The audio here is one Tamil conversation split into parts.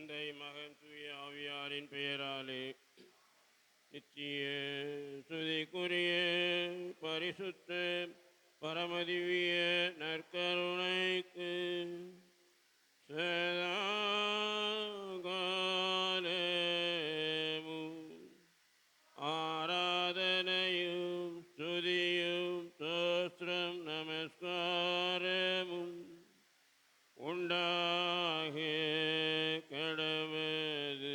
தந்தை மகன் தூய ஆவியாரின் பெயராலே நித்திய துதிக்குரிய பரிசுத்த பரமதிவிய நற்கருணைக்கு சதாகாலமும் ஆராதனையும் துதியும் தோஸ்திரம் நமஸ்காரமும் உண்டாக கடவது.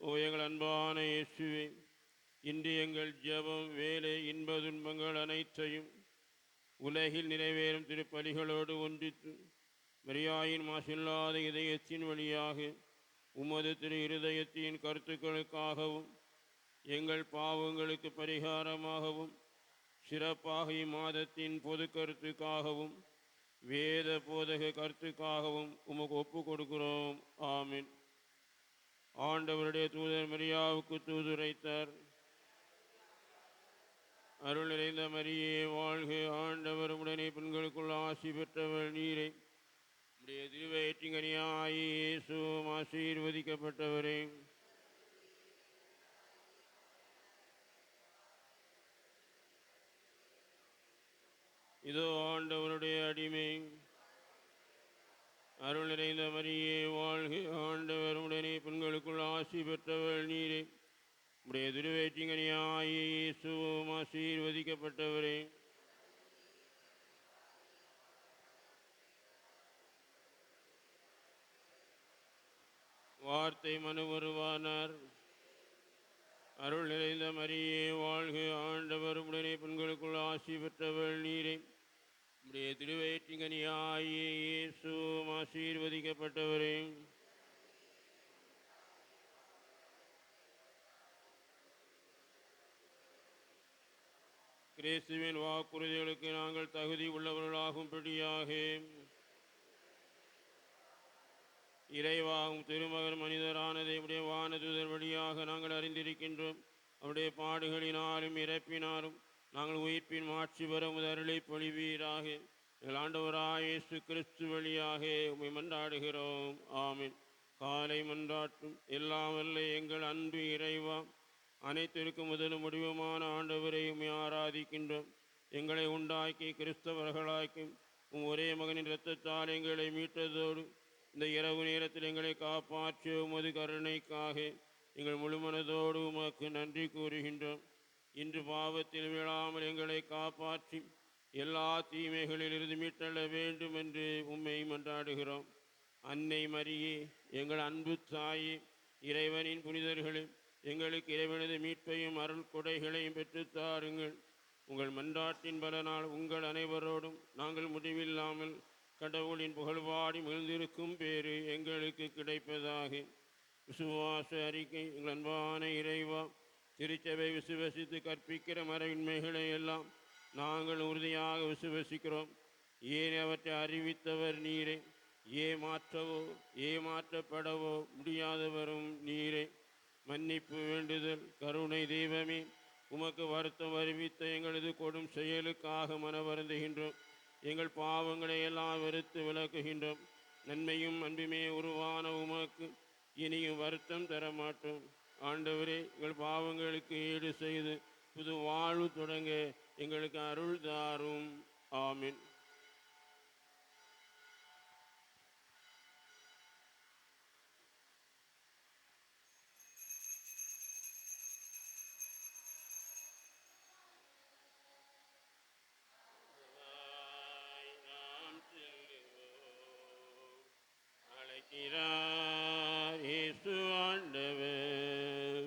ஓ எங்கள் அன்பான இயேசுவே, இன்று எங்கள் ஜெபம், வேலை, இன்ப துன்பங்கள் அனைத்தையும் உலகில் நிறைவேறும் திருப்பலிகளோடு ஒன்றித்து மரியாயின் மாசில்லாத இதயத்தின் வழியாக உமது திரு இருதயத்தின் கருத்துக்களுக்காகவும் எங்கள் பாவங்களுக்கு பரிகாரமாகவும் சிறப்பாக இம்மாதத்தின் பொது கருத்துக்காகவும் வேத போதக கருத்துக்காகவும் உமக்கு ஒப்பு கொடுக்கிறோம். ஆமீன். ஆண்டவருடைய தூதர் மரியாவுக்கு தூதுரைத்தார். அருள் நிறைந்த மரியே வாழ்க, ஆண்டவர் உடனே பெண்களுக்குள் ஆசி பெற்றவர் நீரே. உடைய திருவயிற்றிங்கனியாய் இயேசுவும் ஆசீர்வதிக்கப்பட்டவரே. இதோ ஆண்டவருடைய அடிமை. அருள் நிறைந்த மரியே வாழ்க, ஆண்டவர் உடனே பெண்களுக்குள் ஆசி பெற்றவர் நீரே. உடைய திருவயிற்றிங்கனியாய் இயேசுவும் ஆசீர்வதிக்கப்பட்டவரே. வார்த்தை மனுவருவானார். அருள் நிறைந்த மரியே வாழ்க, ஆண்டவர் உடனே பெண்களுக்குள் ஆசி பெற்றவர் நீரே. உடைய திருவயிற்றிங்கனியாய் இயேசுவும் ஆசீர்வதிக்கப்பட்டவரே. கிறிஸ்துவின் வாக்குறுதிகளுக்கு நாங்கள் தகுதி உள்ளவர்களாகும்படியாக இறைவாகும் திருமகன் மனிதரானதை உடைய வானதூதர் வழியாக நாங்கள் அறிந்திருக்கின்றோம். அவருடைய பாடுகளினாலும் இறப்பினாலும் நாங்கள் உயிர்ப்பின் மாட்சி பெற முதலிலை பொழிவீராக. எங்கள் ஆண்டவராய் இயேசு கிறிஸ்து வழியாக உம்மை மன்றாடுகிறோம். ஆமீன். காலை மன்றாட்டும் எல்லாம் வல்ல எங்கள் அன்பு இறைவா, அனைத்திற்கும் முதலும் முடிவுமான ஆண்டவரை உம்மை ஆராதிக்கின்றோம். எங்களை உண்டாக்கி கிறிஸ்தவர்களாக்கி ஒரே மகனின் இரத்தத்தால் எங்களை மீட்டதோடு இந்த இரவு நேரத்தில் எங்களை காப்பாற்றிய உமது கருணைக்காக எங்கள் முழுமனதோடு உமக்கு நன்றி கூறுகின்றோம். இன்று பாவத்தில் விழாமல் எங்களை காப்பாற்றி எல்லா தீமைகளிலிருந்து மீட்டெழ வேண்டும் என்று உம்மை மன்றாடுகிறோம். அன்னை மரியே, எங்கள் அன்பு தாயே, இறைவனின் புனிதர்களே, எங்களுக்கு இறைவனது மீட்பையும் அருள் கொடைகளையும் பெற்றுத்தாருங்கள். உங்கள் மன்றாட்டின் பலனால் உங்கள் அனைவரோடும் நாங்கள் முடிவில்லாமல் கடவுளின் புகழ்பாடி மகிழ்ந்திருக்கும் பேறு எங்களுக்கு கிடைப்பதாக. விசுவாச அறிக்கை. எங்கள் அன்பான இறைவா, திருச்சபை விசுவசித்து கற்பிக்கிற மறைவின்மைகளை எல்லாம் நாங்கள் உறுதியாக விசுவசிக்கிறோம். ஏன் அவற்றை அறிவித்தவர் நீரே. ஏமாற்றவோ ஏமாற்றப்படவோ முடியாதவரும் நீரே. மன்னிப்பு வேண்டுதல். கருணை தெய்வமே, உமக்கு வருத்தம் அறிவித்த எங்களது கொடும் செயலுக்காக மனவருந்துகின்றோம். எங்கள் பாவங்களை எல்லாம் வெறுத்து விளக்குகின்றோம். நன்மையும் அன்புமே உருவான உமக்கு இனியும் வருத்தம் தரமாட்டோம். ஆண்டவரே, எங்கள் பாவங்களுக்கு ஈடு செய்து புது வாழ்வு தொடங்க எங்களுக்கு அருள் தாரும். ஆமீன். இயேசு ஆண்டவர்,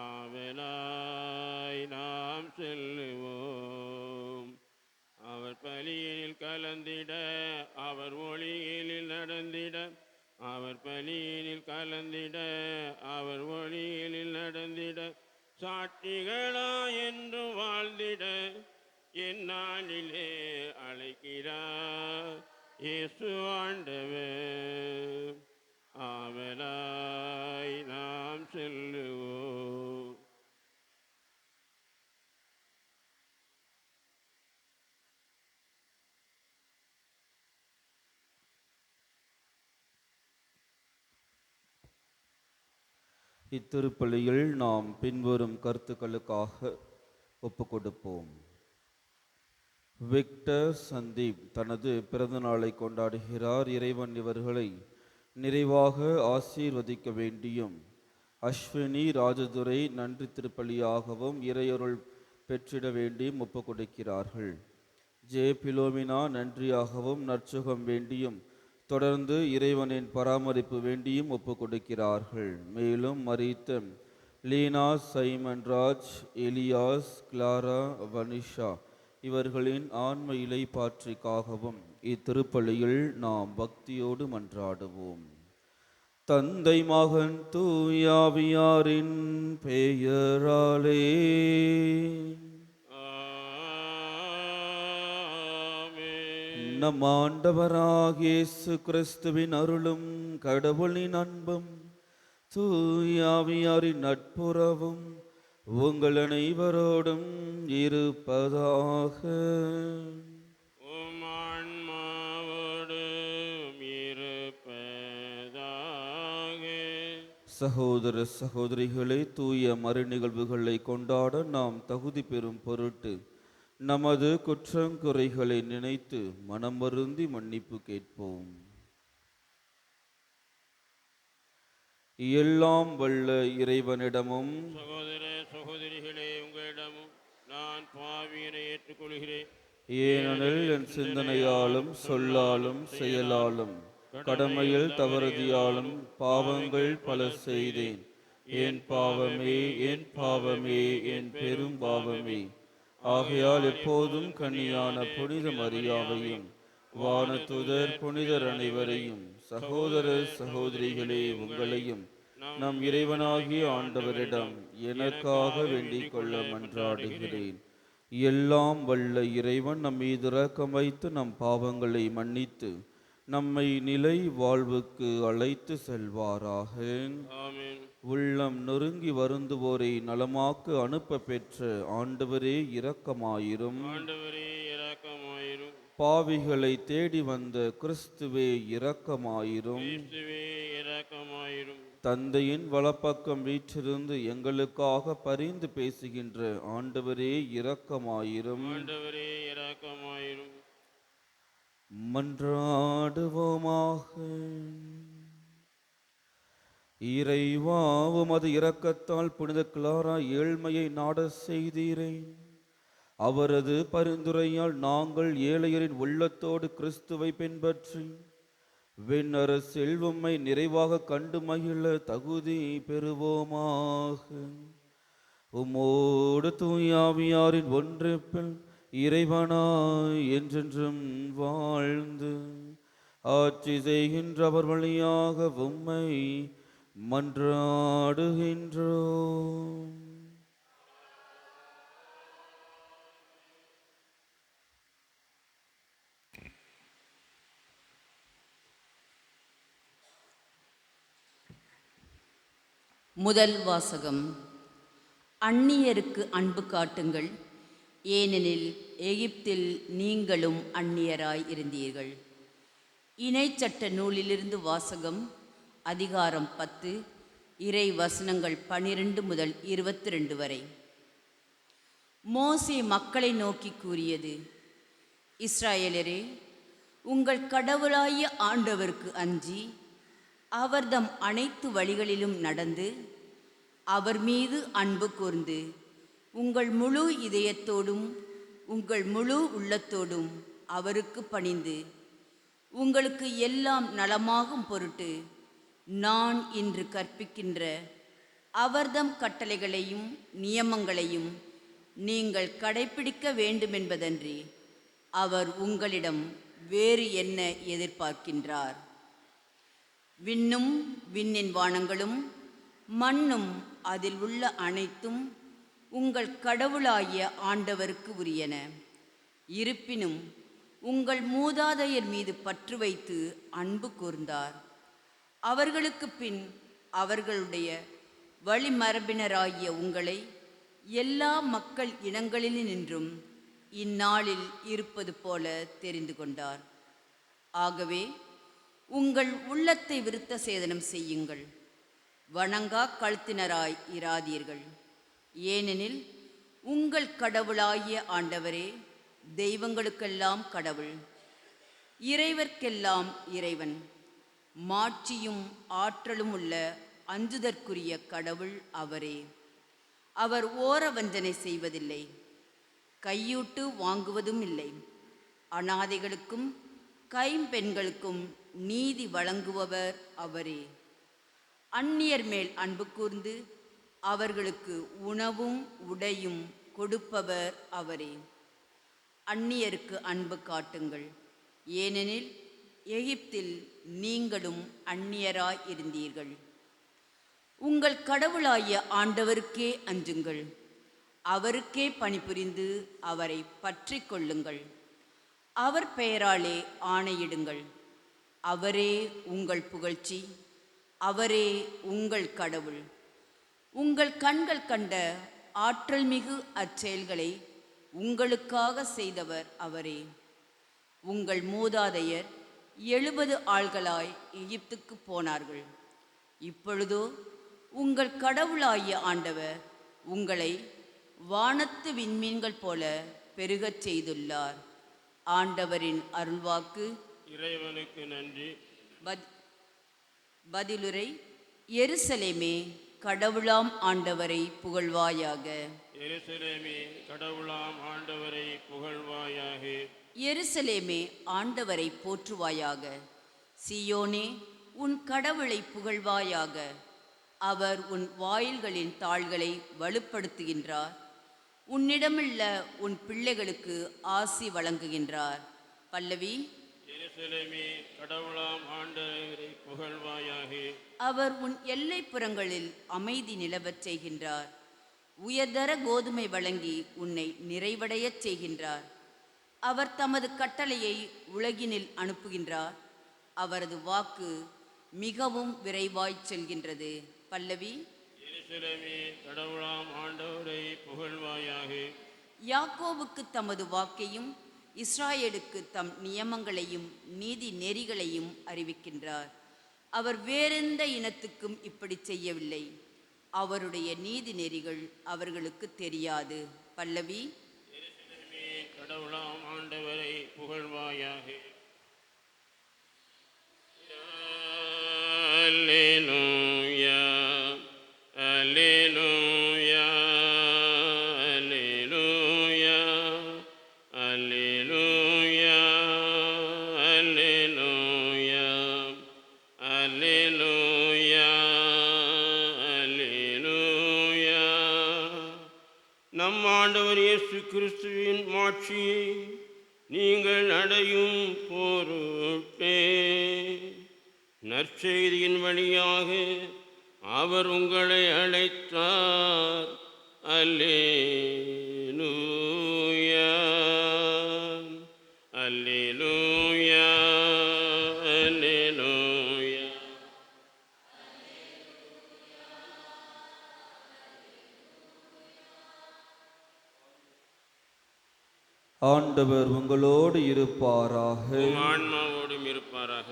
ஆவலாய் நாம் செல்லுவோம். அவர் பலியில் கலந்திட, அவர் ஒளியில் நடந்திட, அவர் பலியில் கலந்திட, அவர் ஒளியில் நடந்திட, சாட்சிகளா என்று வாழ்ந்திட எந்நாளிலே அழைக்கிறார் இயேசு ஆண்டவர். ஆவலாய் நாம் செல்லுவோம். இத்திருப்பலியில் நாம் பின்வரும் கருத்துக்களுக்காக ஒப்புக்கொடுப்போம். விக்டர் சந்தீப் தனது பிறந்தநாளை கொண்டாடுகிறார். இறைவன் இவர்களை நிறைவாக ஆசீர்வதிக்க வேண்டியும், அஸ்வினி ராஜதுரை நன்றி திருப்பலியாகவும் இறையொருள் பெற்றிட வேண்டியும் ஒப்புக்கொடுக்கிறார்கள். ஜே பிலோமினா நன்றியாகவும் நற்சுகம் வேண்டியும் தொடர்ந்து இறைவனின் பராமரிப்பு வேண்டியும் ஒப்புக்கொடுக்கிறார்கள். மேலும் மரித்த லீனா, சைமன்ராஜ், எலியாஸ், கிளாரா, வனிஷா இவர்களின் ஆன்ம இலைப்பாற்றிக்காகவும் இத்திருப்பலியில் நாம் பக்தியோடு மன்றாடுவோம். தந்தை மகன் தூயாவியாரின் பெயராலே நம் ஆண்டவராகிய இயேசு கிறிஸ்துவின் அருளும் கடவுளின் அன்பும் தூயாவியாரின் நட்புறவும் உங்கள் அனைவரோடும் இருப்பதாக. சகோதர சகோதரிகளை தூய மறு நிகழ்வுகளை கொண்டாட நாம் தகுதி பெறும் பொருட்டு நமது குற்றங்குறைகளை நினைத்து மனம் வருந்தி மன்னிப்பு கேட்போம். எல்லாம் வல்ல இறைவனிடமும் சகோதர சகோதரிகளே உங்களிடமும் நான் பாவியனை ஏற்றுக்கொள்கிறேன். ஏனெனில் என் சிந்தனையாலும் சொல்லாலும் செயலாலும் கடமையில் தவறுதியாலும் பாவங்கள் பல செய்தேன். என் பாவமே, என் பாவமே, என் பெரும் பாவமே. ஆகையால் எப்போதும் கன்னியான புனித மரியாவையும் வானதூதர் புனிதர் அனைவரையும் சகோதர சகோதரிகளே உங்களையும் நம் இறைவனாகிய ஆண்டவரிடம் எனக்காக வேண்டிக் கொள்ள மன்றாடுகிறேன். எல்லாம் வல்ல இறைவன் நம் மீது இரக்கம் வைத்து நம் பாவங்களை மன்னித்து நம்மை நிலை வாழ்வுக்கு அழைத்து செல்வாராக. உள்ளம் நொறுங்கி வருந்துவோரை நலமாக்க அனுப்ப பெற்ற ஆண்டவரே இரக்கமாயிரும். பாவிகளை தேடி வந்த கிறிஸ்துவே இரக்கமாயிரும். தந்தையின் வலப்பக்கம் வீற்றிருந்து எங்களுக்காக பரிந்து பேசுகின்ற ஆண்டவரே இரக்கமாயிரும். மன்றாடுவோமாக. இறைவா, உமது இரக்கத்தால் புனித கிளாரா ஏழ்மையை நாட செய்தீரே. அவரது பரிந்துரையால் நாங்கள் ஏழையரின் உள்ளத்தோடு கிறிஸ்துவை பின்பற்றி விண்ணரசில் உம்மை நிறைவாக கண்டு மகிழ தகுதி பெறுவோமாக. உம்மோடு தூயாவியாரின் ஒன்றிப்பில் இறைவனாய் என்றென்றும் வாழ்ந்து ஆட்சி செய்கின்றவர் வழியாக உம்மை மன்றாடுகின்றோம். முதல் வாசகம். அந்நியருக்கு அன்பு காட்டுங்கள், ஏனெனில் எகிப்தில் நீங்களும் அந்நியராய் இருந்தீர்கள். இணைச்சட்ட நூலிலிருந்து வாசகம். அதிகாரம் 10, இறை வசனங்கள் 12 முதல் 22 வரை. மோசே மக்களை நோக்கி கூறியது: இஸ்ராயேலரே, உங்கள் கடவுளாகிய ஆண்டவருக்கு அஞ்சி அவர்தம் அனைத்து வழிகளிலும் நடந்து அவர் மீது அன்பு கூர்ந்து உங்கள் முழு இதயத்தோடும் உங்கள் முழு உள்ளத்தோடும் அவருக்கு பணிந்து உங்களுக்கு எல்லாம் நலமாகும் பொருட்டு நான் இன்று கற்பிக்கின்ற அவர்தம் கட்டளைகளையும் நியமங்களையும் நீங்கள் கடைப்பிடிக்க வேண்டுமென்பதன்றி அவர் உங்களிடம் வேறு என்ன எதிர்பார்க்கின்றார்? விண்ணும் விண்ணின் வானங்களும் மண்ணும் அதில் உள்ள அனைத்தும் உங்கள் கடவுளாகிய ஆண்டவருக்கு உரியன. இருப்பினும் உங்கள் மூதாதையர் மீது பற்று வைத்து அன்பு கூர்ந்தார். அவர்களுக்கு பின் அவர்களுடைய வழிமரபினராகிய உங்களை எல்லா மக்கள் இனங்களினின்றும் இந்நாளில் இருப்பது போல தெரிந்து கொண்டார். ஆகவே உங்கள் உள்ளத்தை விருத்த சேதனம் செய்யுங்கள். வணங்கா கழுத்தினராய் இராதீர்கள். ஏனெனில் உங்கள் கடவுளாகிய ஆண்டவரே தெய்வங்களுக்கெல்லாம் கடவுள், இறைவர்க்கெல்லாம் இறைவன், மாட்சியும் ஆற்றலும் உள்ள அஞ்சுதற்குரிய கடவுள் அவரே. அவர் ஓர வஞ்சனை செய்வதில்லை, கையூட்டு வாங்குவதும் இல்லை. அனாதைகளுக்கும் கைம்பெண்களுக்கும் நீதி வழங்குபவர் அவரே. அந்நியர் மேல் அன்பு கூர்ந்து அவர்களுக்கு உணவும் உடையும் கொடுப்பவர் அவரே. அந்நியருக்கு அன்பு காட்டுங்கள், ஏனெனில் எகிப்தில் நீங்களும் அந்நியராய் இருந்தீர்கள். உங்கள் கடவுளாகிய ஆண்டவருக்கே அஞ்சுங்கள், அவருக்கே பணிபுரிந்து அவரை பற்றி கொள்ளுங்கள். அவர் பெயராலே ஆணையிடுங்கள். அவரே உங்கள் புகழ்ச்சி, அவரே உங்கள் கடவுள். உங்கள் கண்கள் கண்ட ஆற்றல் மிகு அச்செயல்களை உங்களுக்காக செய்தவர் அவரே. உங்கள் மூதாதையர் 70 ஆள்களாய் எகிப்துக்கு போனார்கள். இப்பொழுதோ உங்கள் கடவுளாகிய ஆண்டவர் உங்களை வானத்து விண்மீன்கள் போல பெருகச் செய்துள்ளார். ஆண்டவரின் அருள்வாக்கு. இறைவனுக்கு நன்றி. பதிலுரை. எருசலேமே கடவுளாம் ஆண்டவரை புகழ்வாயாக. எருசலேமே கடவுளாம் ஆண்டவரை புகழ்வாயாக. எருசலேமே ஆண்டவரை போற்றுவாயாக. சீயோனே உன் கடவுளை புகழ்வாயாக. அவர் உன் வாயில்களின் தாள்களை வலுப்படுத்துகின்றார். உன்னிடமுள்ள உன் பிள்ளைகளுக்கு ஆசி வழங்குகின்றார். பல்லவி. எருசலேமே கடவுளாம் ஆண்டவரை புகழ்வாயாக. அவர் உன் எல்லைப்புறங்களில் அமைதி நிலவச் செய்கின்றார். உயர்தர கோதுமை வழங்கி உன்னை நிறைவடையச் செய்கின்றார். அவர் தமது கட்டளையை உலகினில் அனுப்புகின்றார். அவரது வாக்கு மிகவும் விரைவாய் செல்கின்றது. பல்லவி. எருசலேமே கடவுளாம் ஆண்டவரை புகழ்வாயாக. யாக்கோபுக்கு தமது வாக்கையும் இஸ்ராயேலுக்கு தம் நியமங்களையும் நீதி நெறிகளையும் அறிவிக்கின்றார். அவர் வேறெந்த இனத்துக்கும் இப்படி செய்யவில்லை. அவருடைய நீதி நெறிகள் அவர்களுக்கு தெரியாது. பல்லவி. எருசலேமே கடவுளாம் ஆண்டவரை புகழ்வாயாக. அல்லேலூயா அல்லேலூயா அல்லேலூயா அல்லேலூயா அல்லேலூயா அல்லேலூயா அல்லேலூயா. நம் ஆண்டவர் இயேசு கிறிஸ்துவின் மாட்சியை நீங்கள் அடையும் பொருட்டே நற்செய்தியின் வழியாக அவர் உங்களை அழைத்தார். அல்லேலூயா அல்லேலூயா அல்லேலூயா. ஆண்டவர் உங்களோடு இருப்பாராக. உம் ஆன்மாவோடும் இருப்பாராக.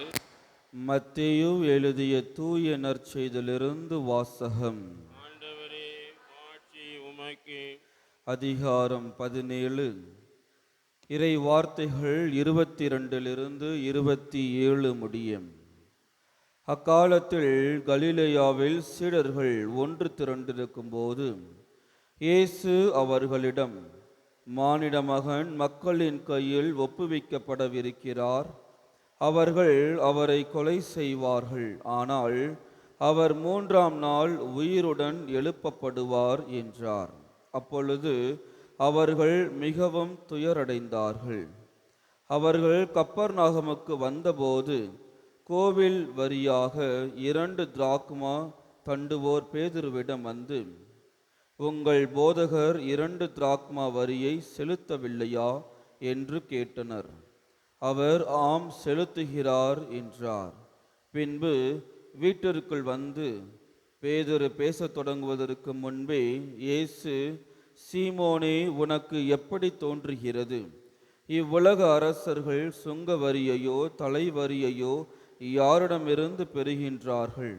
மத்தேயு எழுதிய தூய நற்செய்தியிலிருந்து வாசகம். ஆண்டவரே மாட்சி உமக்கே. அதிகாரம் 17. இறை வார்த்தைகள் 22 27 முடியும். அக்காலத்தில் கலிலேயாவில் சீடர்கள் ஒன்று திரண்டிருக்கும்போது இயேசு அவர்களிடம், மானிட மகன் மக்களின் கையில் ஒப்புவிக்கப்படவிருக்கிறார். அவர்கள் அவரை கொலை செய்வார்கள். ஆனால் அவர் 3ஆம் நாள் உயிருடன் எழுப்பப்படுவார் என்றார். அப்பொழுது அவர்கள் மிகவும் துயரடைந்தார்கள். அவர்கள் கப்பர்நாகமுக்கு வந்தபோது கோவில் வரியாக 2 திராக்மா தண்டுவோர் பேதுருவிடம் வந்து, உங்கள் போதகர் 2 திராக்மா வரியை செலுத்தவில்லையா என்று கேட்டனர். அவர் ஆம் செலுத்துகிறார் என்றார். பின்பு வீட்டிற்குள் வந்து பேதுரு பேசத் தொடங்குவதற்கு முன்பே இயேசு, சீமோனே, உனக்கு எப்படி தோன்றுகிறது? இவ்வுலக அரசர்கள் சுங்க வரியையோ தலைவரியையோ யாரிடமிருந்து பெறுகின்றார்கள்?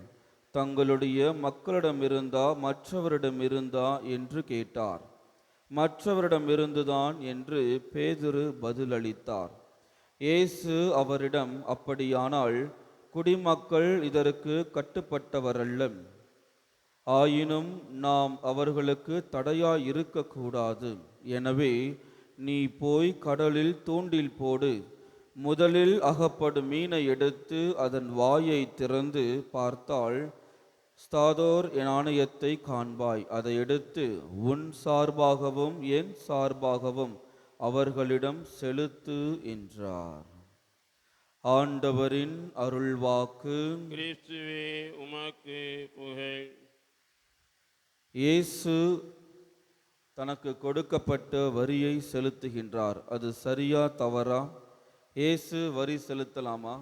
தங்களுடைய மக்களிடமிருந்தா மற்றவரிடமிருந்தா என்று கேட்டார். மற்றவரிடமிருந்துதான் என்று பேதுரு பதிலளித்தார். இயேசு அவரிடம், அப்படியானால் குடிமக்கள் இதற்கு கட்டுப்பட்டவரல்ல. ஆயினும் நாம் அவர்களுக்கு தடையாய் இருக்கக்கூடாது. எனவே நீ போய் கடலில் தூண்டில் போடு. முதலில் அகப்படும் மீனை எடுத்து அதன் வாயை திறந்து பார்த்தால் ஸ்தாதோர் நாணயத்தை காண்பாய். அதை எடுத்து உன் சார்பாகவும் என் சார்பாகவும் அவர்களிடம் செலுத்து என்றார். ஆண்டவரின் அருள்வாக்கு. கிறிஸ்துவே உமக்கு புகழ். இயேசு தனக்கு கொடுக்கப்பட்ட வரியை செலுத்துகின்றார். அது சரியா தவறா? இயேசு வரி செலுத்தலாமா?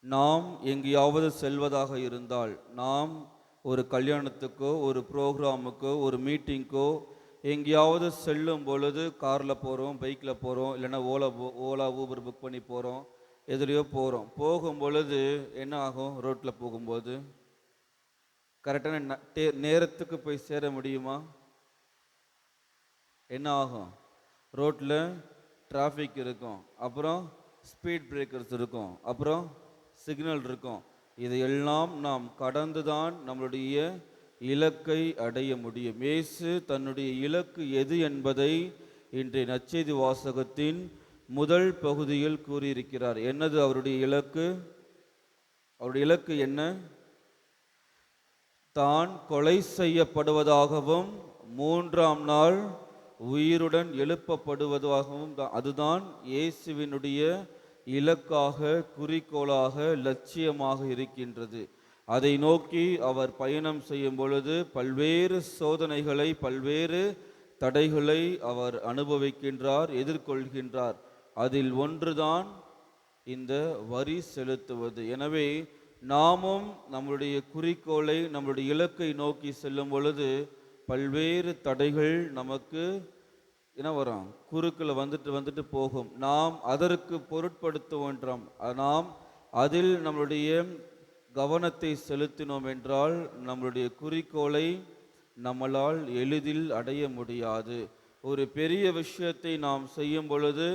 நாம் எங்கேயாவது செல்வதாக இருந்தால், நாம் ஒரு கல்யாணத்துக்கோ ஒரு ப்ரோக்ராமுக்கோ ஒரு மீட்டிங்க்கோ எங்கேயாவது செல்லும் பொழுது காரில் போகிறோம், பைக்கில் போகிறோம், இல்லைன்னா ஓலா ஊபர் புக் பண்ணி போகிறோம், எதுலேயோ போகிறோம். போகும் பொழுது என்ன ஆகும்? ரோட்டில் போகும்போது கரெக்டான நேரத்துக்கு போய் சேர முடியுமா? என்ன ஆகும்? ரோட்டில் டிராஃபிக் இருக்கும், அப்புறம் ஸ்பீட் பிரேக்கர்ஸ் இருக்கும், அப்புறம் சிக்னல் இருக்கும். இதையெல்லாம் நாம் கடந்துதான் நம்மளுடைய இலக்கை அடைய முடியும். இயேசு தன்னுடைய இலக்கு எது என்பதை இன்றைய நற்செய்தி வாசகத்தின் முதல் பகுதியில் கூறியிருக்கிறார். என்னது அவருடைய இலக்கு? அவருடைய இலக்கு என்ன? தான் கொலை செய்யப்படுவதாகவும் 3ஆம் நாள் உயிருடன் எழுப்பப்படுவதாகவும் அதுதான் இயேசுவினுடைய இலக்காக, குறிக்கோளாக, லட்சியமாக இருக்கின்றது. அதை நோக்கி அவர் பயணம் செய்யும் பொழுது பல்வேறு சோதனைகளை, பல்வேறு தடைகளை அவர் அனுபவிக்கின்றார், எதிர்கொள்கின்றார். அதில் ஒன்றுதான் இந்த வரி செலுத்துவது. எனவே நாமும் நம்முடைய குறிக்கோளை, நம்முடைய இலக்கை நோக்கி செல்லும் பொழுது பல்வேறு தடைகள் நமக்கு என்ன வரும்? குறுக்கில் வந்துட்டு போகும். நாம் அதற்கு பொருட்படுத்துவோம். நாம் அதில் நம்மளுடைய கவனத்தை செலுத்தினோம் என்றால் நம்மளுடைய குறிக்கோளை நம்மளால் எளிதில் அடைய முடியாது. ஒரு பெரிய விஷயத்தை நாம் செய்யும் பொழுது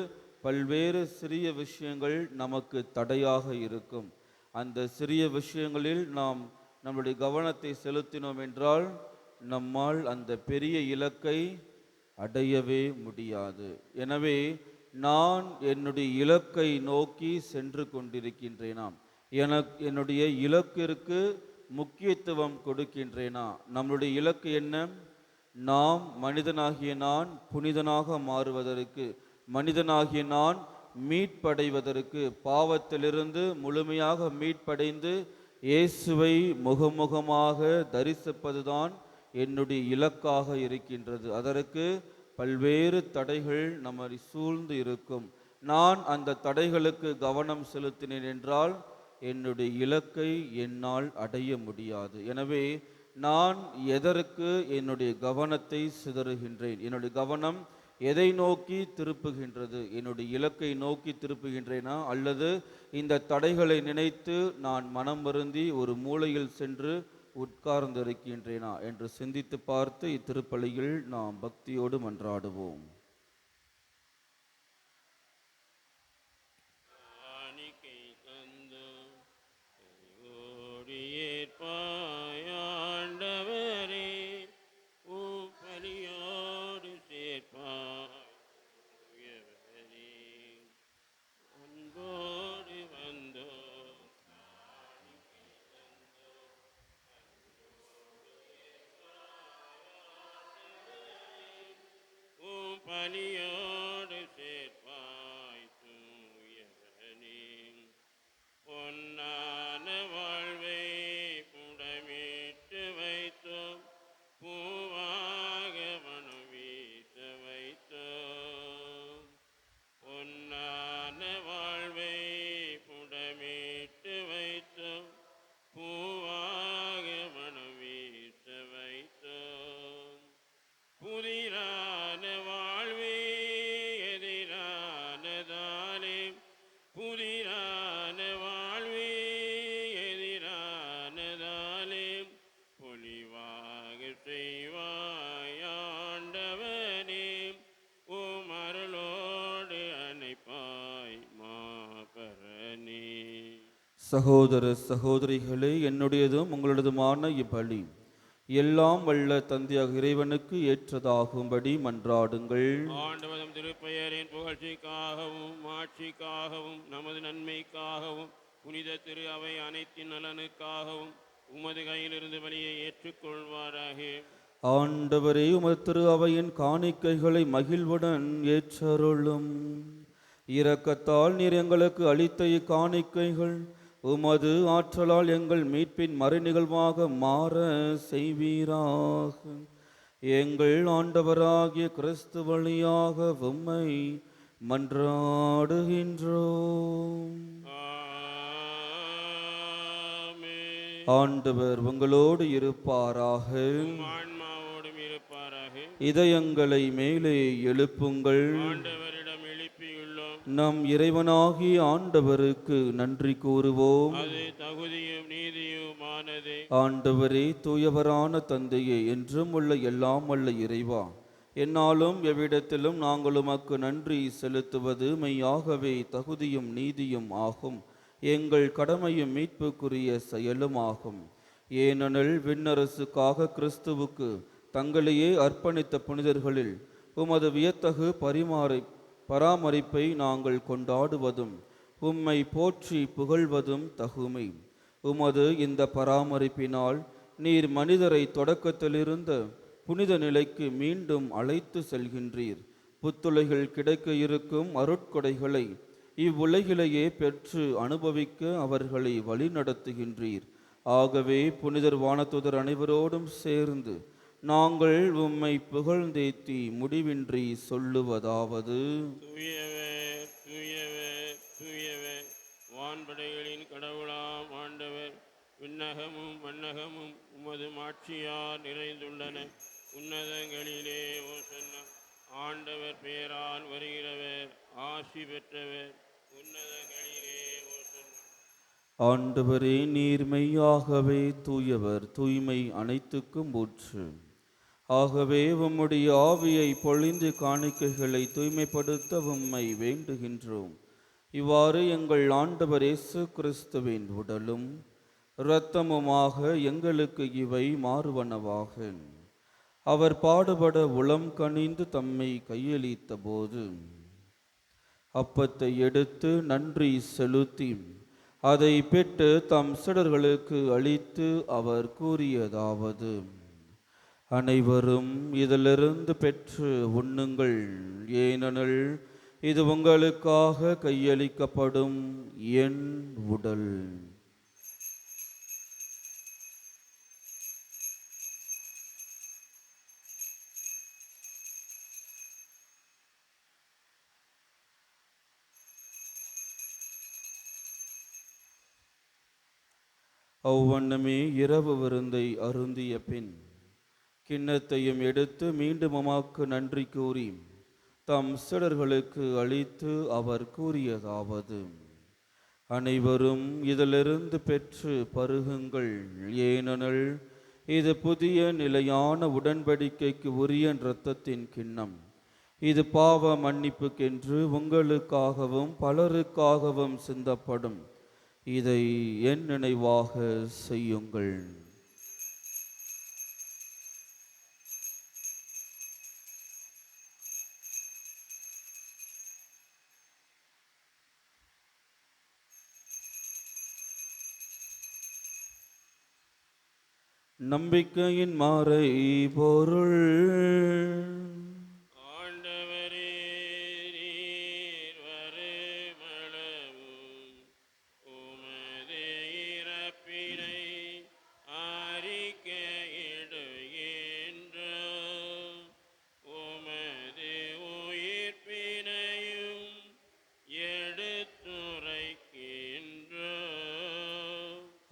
பல்வேறு சிறிய விஷயங்கள் நமக்கு தடையாக இருக்கும். அந்த சிறிய விஷயங்களில் நாம் நம்முடைய கவனத்தை செலுத்தினோம் என்றால் நம்மால் அந்த பெரிய இலக்கை அடையவே முடியாது. எனவே நான் என்னுடைய இலக்கை நோக்கி சென்று கொண்டிருக்கின்றேனா? என்னுடைய இலக்கிற்கு முக்கியத்துவம் கொடுக்கின்றேனா? நம்முடைய இலக்கு என்ன? நாம் மனிதனாகிய நான் புனிதனாக மாறுவதற்கு, மனிதனாகிய நான் மீட்படைவதற்கு, பாவத்திலிருந்து முழுமையாக மீட்படைந்து இயேசுவை முகமுகமாக தரிசிப்பதுதான் என்னுடைய இலக்காக இருக்கின்றது. அதற்கு பல்வேறு தடைகள் நம்மை சூழ்ந்து இருக்கும். நான் அந்த தடைகளுக்கு கவனம் செலுத்தினேன் என்றால் என்னுடைய இலக்கை என்னால் அடைய முடியாது. எனவே நான் எதற்கு என்னுடைய கவனத்தை சிதறுகின்றேன்? என்னுடைய கவனம் எதை நோக்கி திருப்புகின்றது? என்னுடைய இலக்கை நோக்கி திருப்புகின்றேனா, அல்லது இந்த தடைகளை நினைத்து நான் மனம் வருந்தி ஒரு மூலையில் சென்று உட்கார்ந்திருக்கின்றேனா என்று சிந்தித்து பார்த்து இத்திருப்பலியில் நாம் பக்தியோடு மன்றாடுவோம். சகோதர சகோதரிகளே, என்னுடையதும் உங்களதுமான இப்பலி எல்லாம் வல்ல தந்தையாக இறைவனுக்கு ஏற்றதாகும்படி மன்றாடுங்கள். ஆண்டவரும் திருப்பெயரின் புகழ்ச்சிக்காகவும் மாட்சிக்காகவும் நமது நன்மைக்காகவும் புனித திரு அவை அனைத்தின் நலனுக்காகவும் உமது கையிலிருந்து வழியை ஏற்றுக்கொள்வாராக. ஆண்டவரே, உமது திரு அவையின் காணிக்கைகளை மகிழ்வுடன் ஏற்றருளும். இரக்கத்தால் நீர் எங்களுக்கு அளித்த இக்காணிக்கைகள் உமது ஆற்றலால் எங்கள் மீட்பின் மறைநிகழ்வாக மாற செய்வீராக. எங்கள் ஆண்டவராகிய கிறிஸ்து வழியாக உம்மை மன்றாடுகின்றோம். ஆமென். ஆண்டவர் உங்களோடு இருப்பாராக. உம் ஆன்மாவோடும் இருப்பாராக. இதயங்களை மேலே எழுப்புங்கள். ஆண்டவரிடம் எழுப்பியுள்ளோம். நம் இறைவனாகிய ஆண்டவருக்கு நன்றி கூறுவோம். அது தகுதியும் நீதியுமானதே. ஆண்டவரே, தூயவரான தந்தையே, என்றும் உள்ள எல்லாம் வல்ல இறைவா, என்னாலும் எவ்விடத்திலும் நாங்கள் உமக்கு நன்றி செலுத்துவது மெய்யாகவே தகுதியும் நீதியும் ஆகும். எங்கள் கடமையும் மீட்புக்குரிய செயலும் ஆகும். ஏனெனில் விண்ணரசுக்காக கிறிஸ்துவுக்கு தங்களையே அர்ப்பணித்த புனிதர்களில் உமது வியத்தகு பராமரிப்பை நாங்கள் கொண்டாடுவதும் உம்மை போற்றி புகழ்வதும் தகுமை. உமது இந்த பராமரிப்பினால் நீர் மனிதரை தொடக்கத்திலிருந்த புனித நிலைக்கு மீண்டும் அழைத்து செல்கின்றீர். புத்துளைகள் கிடைக்க இருக்கும் அருட்கொடைகளை இவ்வுலகிலேயே பெற்று அனுபவிக்க அவர்களை வழிநடத்துகின்றீர். ஆகவே புனிதர் வானதூதர் அனைவரோடும் சேர்ந்து நாங்கள் உம்மை புகழ்ந்தேத்தி முடிவின்றி சொல்லுவதாவது: தூயவர், தூயவர், தூயவர், வான்படைகளின் கடவுளாம் ஆண்டவர். விண்ணகமும் மண்ணகமும் உமது மாட்சியால் நிறைந்துள்ளன. உன்னதங்களிலே ஓசன்னா. ஆண்டவர் பெயரால் வருகிறவர் ஆசி பெற்றவர். உன்னதங்களிலே ஓசன்னா. ஆண்டவரே, நீர் மெய்யாகவே தூயவர், தூய்மை அனைத்துக்கும் ஊற்று. ஆகவே உம்முடைய ஆவியை பொழிந்து காணிக்கைகளை தூய்மைப்படுத்த உம்மை வேண்டுகின்றோம். இவ்வாறு எங்கள் ஆண்டவர் இயேசு கிறிஸ்துவின் உடலும் இரத்தமுமாக எங்களுக்கு இவை மாறுவனவாக. அவர் பாடுபட உளம் கனிந்து தம்மை கையளித்த போது அப்பத்தை எடுத்து நன்றி செலுத்தி அதை பெற்று தம் சீடர்களுக்கு அளித்து அவர் கூறியதாவது: அனைவரும் இதிலிருந்து பெற்று உண்ணுங்கள், ஏனெனில் இது உங்களுக்காக கையளிக்கப்படும் என் உடல். அவ்வண்ணமே இரவு விருந்தை அருந்திய பின் கிண்ணத்தையும் எடுத்து மீண்டும் உமக்கு நன்றி கூறி தம் சீடர்களுக்கு அளித்து அவர் கூறியதாவது: அனைவரும் இதிலிருந்து பெற்று பருகுங்கள், ஏனெனில் இது புதிய நிலையான உடன்படிக்கைக்கு உரிய இரத்தத்தின் கிண்ணம். இது பாவ மன்னிப்புக்கென்று உங்களுக்காகவும் பலருக்காகவும் சிந்தப்படும். இதை என் நினைவாக செய்யுங்கள். நம்பிக்கையின் மாறை பொருள். ஆண்டவரே, நீர் வருமளவும் உமது இறப்பினை அறிக்கையிடுகின்றோம். உமது உயிர்ப்பினையும் எடுத்துரைக்கின்றோம்.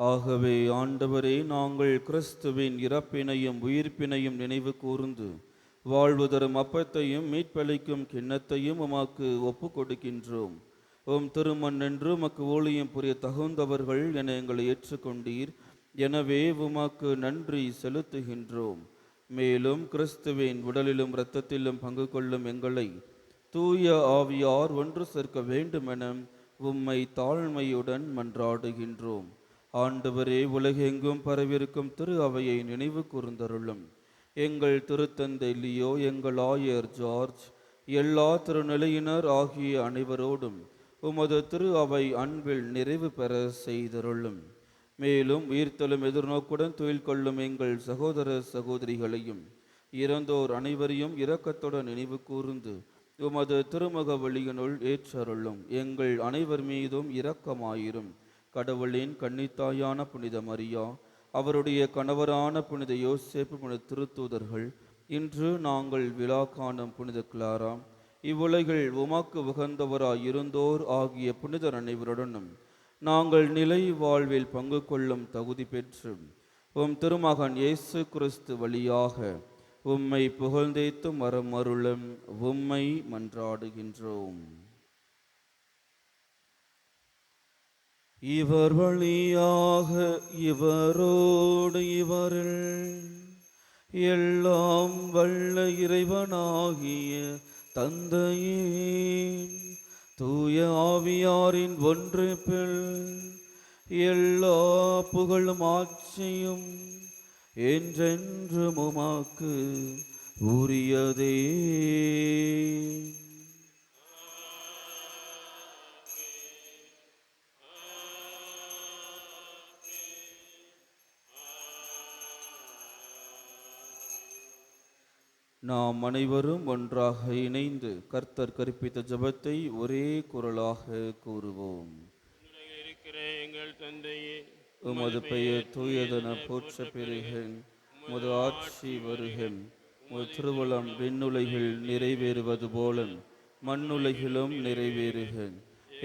ஆகவே ஆண்டவரே, நாங்கள் கிறிஸ்துவின் இறப்பினையும் உயிர்ப்பினையும் நினைவு கூர்ந்து வாழ்வு தரும் அப்பத்தையும் மீட்பளிக்கும் கிண்ணத்தையும் உமக்கு ஒப்பு கொடுக்கின்றோம். உம் திருமண் என்று உமக்கு ஊழியம் புரிய தகுந்தவர்கள் என எங்களை ஏற்றுக்கொண்டீர். எனவே உமக்கு நன்றி செலுத்துகின்றோம். மேலும் கிறிஸ்துவின் உடலிலும் இரத்தத்திலும் பங்கு கொள்ளும் எங்களை தூய ஆவியார் ஒன்று சேர்க்க வேண்டுமென உம்மை தாழ்மையுடன் மன்றாடுகின்றோம். ஆண்டவரே, உலகெங்கும் பரவிருக்கும் திரு அவையை நினைவு கூர்ந்தருளும். எங்கள் திருத்தந்தை லியோ, எங்கள் ஆயர் ஜார்ஜ், எல்லா திருநிலையினர் ஆகிய அனைவரோடும் உமது திரு அவை அன்பில் நிறைவு பெற செய்தருளும். மேலும் உயிர்த்தெழும் எதிர்நோக்குடன் துயில் கொள்ளும் எங்கள் சகோதர சகோதரிகளையும் இறந்தோர் அனைவரையும் இரக்கத்துடன் நினைவு கூர்ந்து உமது திருமுக வழியினுள் ஏற்றருளும். எங்கள் அனைவர் மீதும் இரக்கமாயிரும். கடவுளின் கன்னித்தாயான புனித மரியா, அவருடைய கணவரான புனித யோசேப்பு, புனித திருத்தூதர்கள், இன்று நாங்கள் விழா காணும் புனித கிளாரா, இவ்வுலகில் உமக்கு உகந்தவராய் இருந்தோர் ஆகிய புனிதர் அனைவருடனும் நாங்கள் நிலை வாழ்வில் பங்கு கொள்ளும் தகுதி பெற்று உம் திருமகன் இயேசு கிறிஸ்து வழியாக உம்மை புகழ்ந்தேத்து மரமருளும் உம்மை மன்றாடுகின்றோம். இவர் வழியாக இவரோடு இவரில் எல்லாம் வல்ல இறைவனாகிய தந்தையே, தூய ஆவியாரின் ஒன்றிப்பில் எல்லா புகழும் ஆட்சியும் என்றென்றும் உமக்கு உரியதே. நாம் அனைவரும் ஒன்றாக இணைந்து கர்த்தர் கற்பித்த ஜெபத்தை ஒரே குரலாக கூறுவோம். உலகில் இருக்கிற எங்கள் தந்தையே, உமது பெயர் தூயதென போற்ற பெறுக. உமது ஆட்சி வருக. உமது திருவுளம் விண்ணுலகில் நிறைவேறுவது போல மண்ணுலகிலும் நிறைவேறுக.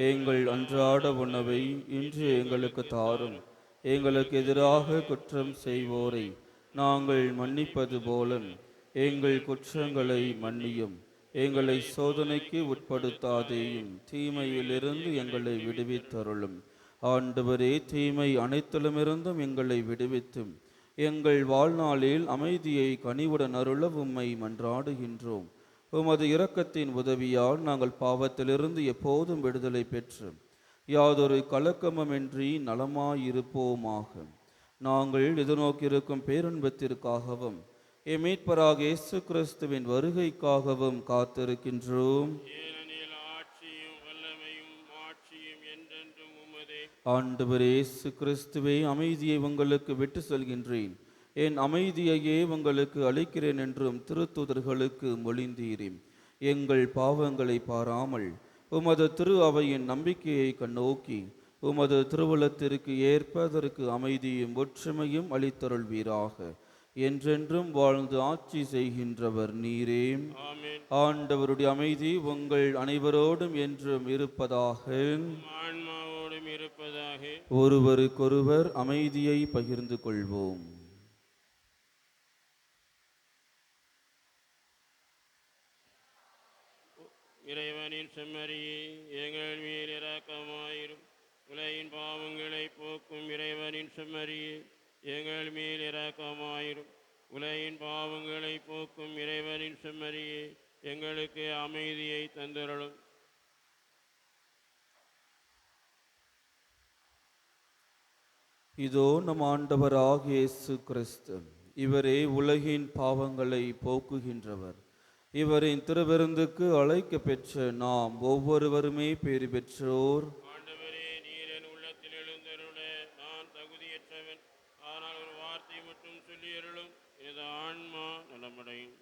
எங்கள் அன்றாட உணவை இன்று எங்களுக்கு தாரும். எங்களுக்கு எதிராக குற்றம் செய்வோரை நாங்கள் மன்னிப்பது போல எங்கள் குற்றங்களை மன்னியும். எங்களை சோதனைக்கு உட்படுத்தாதேயும், தீமையிலிருந்து எங்களை விடுவித்தருளும். ஆண்டவரே, தீமை அனைத்திலுமிருந்தும் எங்களை விடுவித்தும் எங்கள் வாழ்நாளில் அமைதியை கனிவுடன் அருள உம்மை மன்றாடுகின்றோம். உமது இரக்கத்தின் உதவியால் நாங்கள் பாவத்திலிருந்து எப்போதும் விடுதலை பெற்று யாதொரு கலக்கமுமின்றி நலமாயிருப்போமாக. நாங்கள் எதிர்நோக்கியிருக்கும் பேரன்பத்திற்காகவும் மீட்பராக இயேசு கிறிஸ்துவின் வருகைக்காகவும் காத்திருக்கின்றோம். ஏனெனில் ஆட்சியும் வல்லமையும் மாட்சியும் என்றென்றும் உமதே. ஆண்டவரே இயேசு கிறிஸ்துவே, அமைதியை உங்களுக்கு விட்டு செல்கின்றேன், என் அமைதியையே உங்களுக்கு அளிக்கிறேன் என்றும் திருத்தூதர்களுக்கு மொழிந்தீரேன். எங்கள் பாவங்களை பாராமல் உமது திரு அவையின் நம்பிக்கையை கண்ணோக்கி உமது திருவுளத்திற்கு ஏற்ப அதற்கு அமைதியும் ஒற்றுமையும் அளித்தருள்வீராக. என்றென்றும் வாழ்ந்து ஆட்சி செய்கின்றவர் நீரே. ஆமென். ஆண்டவருடைய அமைதி உங்கள் அனைவரோடும் என்றும் இருப்பதாக. ஆன்மாவோடும் இருப்பதாக. ஒருவருக்கொருவர் அமைதியை பகிர்ந்து கொள்வோம். இறைவனின் செம்மறியே, எங்கள் மேல் இரக்கமாயிரும். உலகின் பாவங்களை போக்கும் இறைவனின் செம்மறியே, எங்கள் மேல் இரக்கமாயிரும். உலகின் பாவங்களை போக்கும் இறைவனின் செம்மறியே, எங்களுக்கு அமைதியை தந்தருளும். இதோ நம் ஆண்டவராகிய இயேசு கிறிஸ்து, இவரே உலகின் பாவங்களை போக்குகின்றவர். இவரின் திருவிருந்துக்கு அழைக்க பெற்ற நாம் ஒவ்வொருவருமே பேறு பெற்றோர். ஆண்டவரே, நீர் என் உள்ளத்தில் எழுந்தருள நான் தகுதியற்றவன். ஆனால் ஒரு வார்த்தை மட்டும் சொல்லியருளும், எனது ஆன்மா நலமடையும்.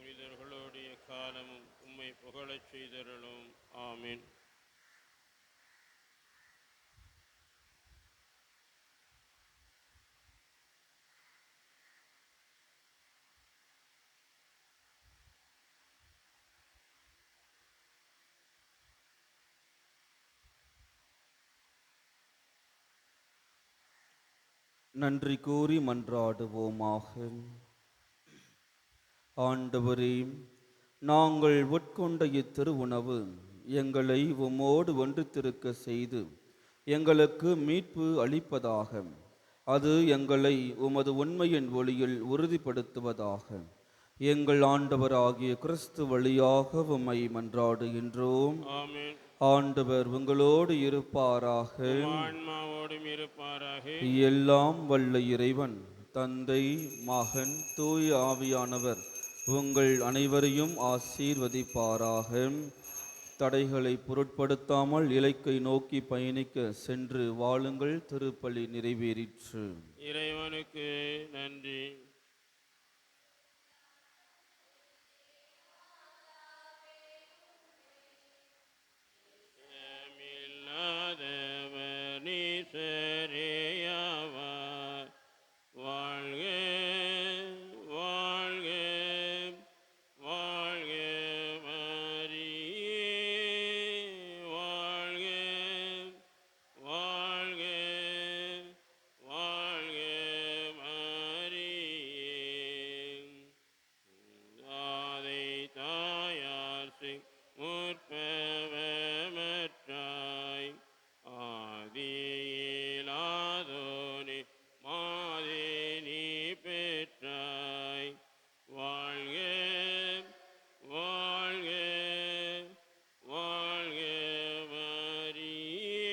புனிதர்களுடைய காலமும் உம்மை புகழச் செய்தருளும். ஆமென். நன்றி கூறி மன்றாடுவோமாக. ஆண்டவரே, நாங்கள் உட்கொண்ட இத்திருவுணவு எங்களை உம்மோடு ஒன்றித்திருக்க செய்து எங்களுக்கு மீட்பு அளிப்பதாக. அது எங்களை உமது உண்மையின் ஒளியில் உறுதிப்படுத்துவதாக. எங்கள் ஆண்டவராகிய கிறிஸ்து வழியாக உம்மை மன்றாடுகின்றோம். ஆமென். ஆண்டவர் உங்களோடு இருப்பாராக. உம் ஆன்மாவோடும் இருப்பாராக. எல்லாம் வல்ல இறைவன் தந்தை, மகன், தூய ஆவியானவர் உங்கள் அனைவரையும் ஆசீர்வதிப்பாராக. தடைகளை பொருட்படுத்தாமல் இலக்கை நோக்கி பயணிக்க சென்று வாழுங்கள். திருப்பலி நிறைவேறிற்று. இறைவனுக்கு நன்றி. நீசரேயவர் வாழ்க வாழ்க வாழ்க மரியே வாழ்க வாழ்க வாழ்க மரியே. தாதை தாயார் முற்பவமற்றாய் ஆதியிலாதோனே மாதேனி பெற்றாய். வாழ்க வாழ்க வாழ்க மரியே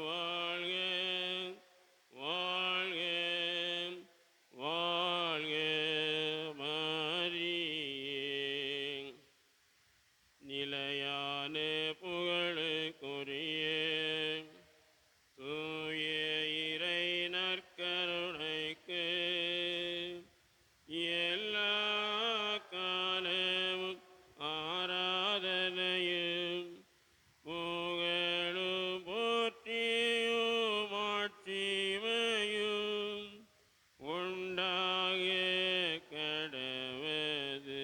வாழ்க வாழ்க வாழ்க மரியே. நிலையான புகழுக்குரிய தூய இறை நற்கருணைக்கு எல்லா காலமும் ஆராதனையும் புகழும் போற்றியும் ஆட்சிமையும் உண்டாக கடவது.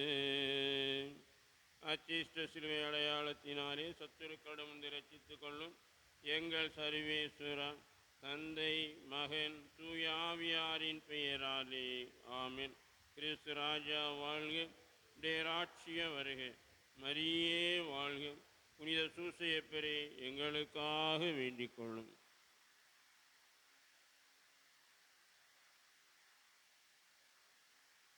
அச்சிஷ்ட சிலுவை அடையாளத்தினாலே சத்துருக்களிடம் ரட்சித்துக் கொள்ளும் எங்கள் சர்வேஸ்வரா, தந்தை, மகன், தூய ஆவியாரின் பெயராலே ஆமென். கிறிஸ்து ராஜா வாழ்க. டேராட்சிய வருக. மரியே வாழ்க. புனித சூசையப்பரே எங்களுக்காக வேண்டிக் கொள்ளும்.